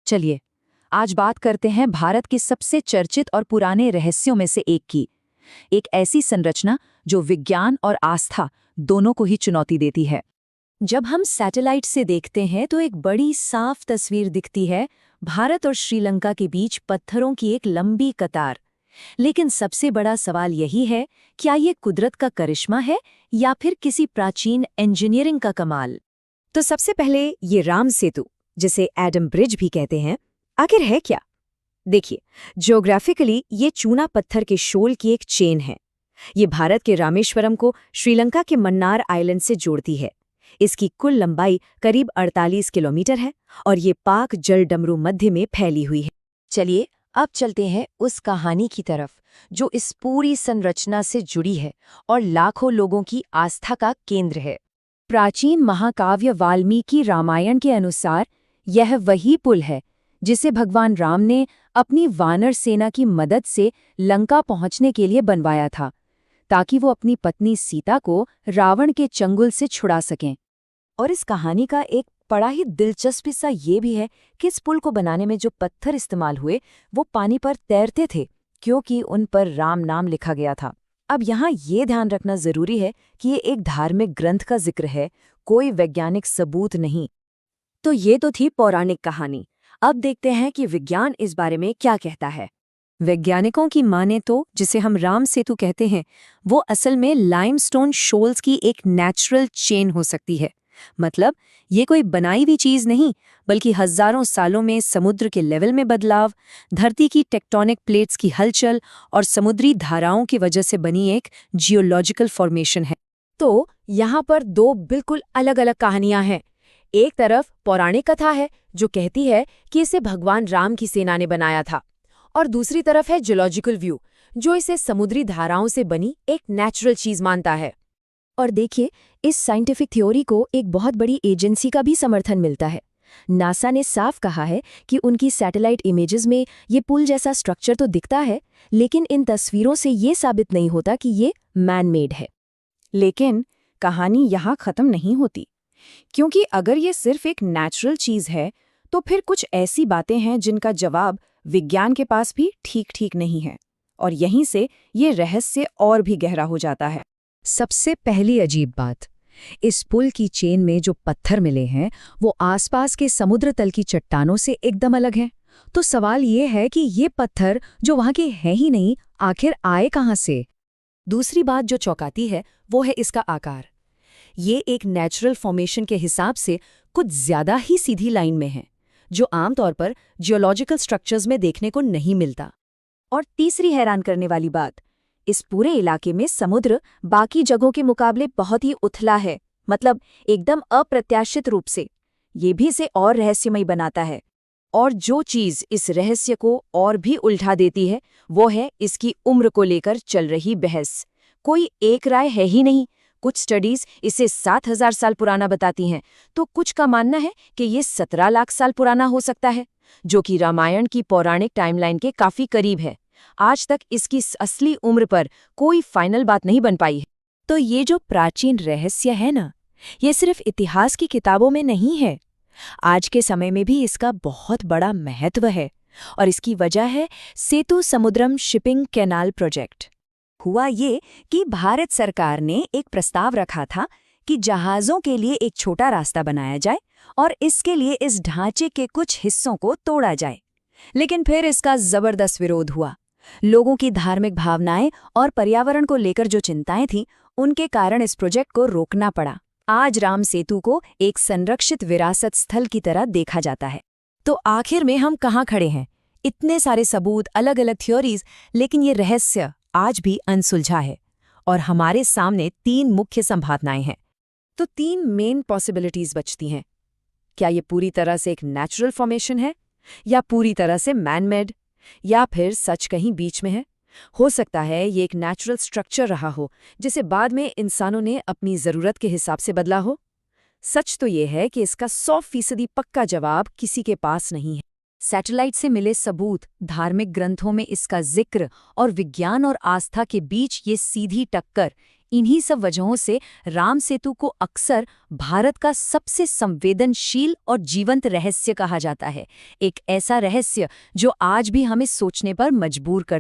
चलिए आज बात करते हैं भारत के सबसे चर्चित और पुराने रहस्यों में से एक की। एक ऐसी संरचना जो विज्ञान और आस्था दोनों को ही चुनौती देती है। जब हम सैटेलाइट से देखते हैं तो एक बड़ी साफ तस्वीर दिखती है, भारत और श्रीलंका के बीच पत्थरों की एक लंबी कतार। लेकिन सबसे बड़ा सवाल यही है, क्या ये कुदरत का करिश्मा है या फिर किसी प्राचीन इंजीनियरिंग का कमाल? तो सबसे पहले ये राम सेतु, जिसे एडम ब्रिज भी कहते हैं, आखिर है क्या? देखिए, ज्योग्राफिकली ये चूना पत्थर के शोल की एक चेन है। ये भारत के रामेश्वरम को श्रीलंका के मन्नार आइलैंड से जोड़ती है। इसकी कुल लंबाई करीब 48 किलोमीटर है और ये पाक जल डमरू मध्य में फैली हुई है। चलिए अब चलते हैं उस कहानी की तरफ जो इस पूरी संरचना से जुड़ी है और लाखों लोगों की आस्था का केंद्र है। प्राचीन महाकाव्य वाल्मीकि रामायण के अनुसार यह वही पुल है जिसे भगवान राम ने अपनी वानर सेना की मदद से लंका पहुंचने के लिए बनवाया था, ताकि वो अपनी पत्नी सीता को रावण के चंगुल से छुड़ा सकें। और इस कहानी का एक बड़ा ही दिलचस्प हिस्सा ये भी है कि इस पुल को बनाने में जो पत्थर इस्तेमाल हुए वो पानी पर तैरते थे, क्योंकि उन पर राम नाम लिखा गया था। अब यहाँ ये ध्यान रखना जरूरी है कि ये एक धार्मिक ग्रंथ का जिक्र है, कोई वैज्ञानिक सबूत नहीं। तो ये तो थी पौराणिक कहानी। अब देखते हैं कि विज्ञान इस बारे में क्या कहता है। वैज्ञानिकों की माने तो जिसे हम राम सेतु कहते हैं, वो असल में लाइमस्टोन शोल्स की एक नेचुरल चेन हो सकती है। मतलब ये कोई बनाई हुई चीज नहीं, बल्कि हजारों सालों में समुद्र के लेवल में बदलाव, धरती की टेक्टोनिक प्लेट्स की हलचल और समुद्री धाराओं की वजह से बनी एक जियोलॉजिकल फॉर्मेशन है। तो यहाँ पर दो बिल्कुल अलग अलग कहानियां हैं। एक तरफ पौराणिक कथा है जो कहती है कि इसे भगवान राम की सेना ने बनाया था, और दूसरी तरफ है जियोलॉजिकल व्यू जो इसे समुद्री धाराओं से बनी एक नेचुरल चीज मानता है। और देखिए, इस साइंटिफिक थ्योरी को एक बहुत बड़ी एजेंसी का भी समर्थन मिलता है। नासा ने साफ कहा है कि उनकी सैटेलाइट इमेजेस में ये पुल जैसा स्ट्रक्चर तो दिखता है, लेकिन इन तस्वीरों से ये साबित नहीं होता कि ये मैन मेड है। लेकिन कहानी यहाँ खत्म नहीं होती, क्योंकि अगर ये सिर्फ एक नेचुरल चीज है तो फिर कुछ ऐसी बातें हैं जिनका जवाब विज्ञान के पास भी ठीक नहीं है, और यहीं से ये रहस्य और भी गहरा हो जाता है। सबसे पहली अजीब बात, इस पुल की चेन में जो पत्थर मिले हैं वो आसपास के समुद्र तल की चट्टानों से एकदम अलग हैं। तो सवाल ये है कि ये पत्थर जो वहां के हैं ही नहीं, आखिर आए कहां से? दूसरी बात जो चौंकाती है वो है इसका आकार। ये एक नेचुरल फॉर्मेशन के हिसाब से कुछ ज्यादा ही सीधी लाइन में है, जो आमतौर पर जियोलॉजिकल स्ट्रक्चर्स में देखने को नहीं मिलता। और तीसरी हैरान करने वाली बात, इस पूरे इलाके में समुद्र बाकी जगहों के मुकाबले बहुत ही उथला है, मतलब एकदम अप्रत्याशित रूप से। ये भी इसे और रहस्यमयी बनाता है। और जो चीज इस रहस्य को और भी उल्टा देती है वो है इसकी उम्र को लेकर चल रही बहस। कोई एक राय है ही नहीं। कुछ स्टडीज इसे 7,000 साल पुराना बताती हैं, तो कुछ का मानना है कि ये 17 लाख साल पुराना हो सकता है, जो कि रामायण की पौराणिक टाइमलाइन के काफी करीब है। आज तक इसकी असली उम्र पर कोई फाइनल बात नहीं बन पाई है। तो ये जो प्राचीन रहस्य है ना, ये सिर्फ इतिहास की किताबों में नहीं है। आज के समय में भी इसका बहुत बड़ा महत्व है, और इसकी वजह है सेतु समुद्रम शिपिंग कैनाल प्रोजेक्ट। हुआ ये कि भारत सरकार ने एक प्रस्ताव रखा था कि जहाज़ों के लिए एक छोटा रास्ता बनाया जाए और इसके लिए इस ढांचे के कुछ हिस्सों को तोड़ा जाए। लेकिन फिर इसका जबरदस्त विरोध हुआ। लोगों की धार्मिक भावनाएं और पर्यावरण को लेकर जो चिंताएं थीं, उनके कारण इस प्रोजेक्ट को रोकना पड़ा। आज राम सेतु को एक संरक्षित विरासत स्थल की तरह देखा जाता है। तो आखिर में हम कहाँ खड़े हैं? इतने सारे सबूत, अलग अलग थ्योरीज, लेकिन ये रहस्य आज भी अनसुलझा है। और हमारे सामने 3 मुख्य संभावनाएं हैं। तो 3 मेन पॉसिबिलिटीज बचती हैं। क्या ये पूरी तरह से एक नेचुरल फॉर्मेशन है, या पूरी तरह से मैन मेड, या फिर सच कहीं बीच में है? हो सकता है ये एक नेचुरल स्ट्रक्चर रहा हो जिसे बाद में इंसानों ने अपनी ज़रूरत के हिसाब से बदला हो। सच तो ये है कि इसका 100% पक्का जवाब किसी के पास नहीं है। सैटेलाइट से मिले सबूत, धार्मिक ग्रंथों में इसका जिक्र और विज्ञान और आस्था के बीच ये सीधी टक्कर इन्हीं सब वजहों से राम सेतु को अक्सर भारत का सबसे संवेदनशील और जीवंत रहस्य कहा जाता है, एक ऐसा रहस्य जो आज भी हमें सोचने पर मजबूर करता है।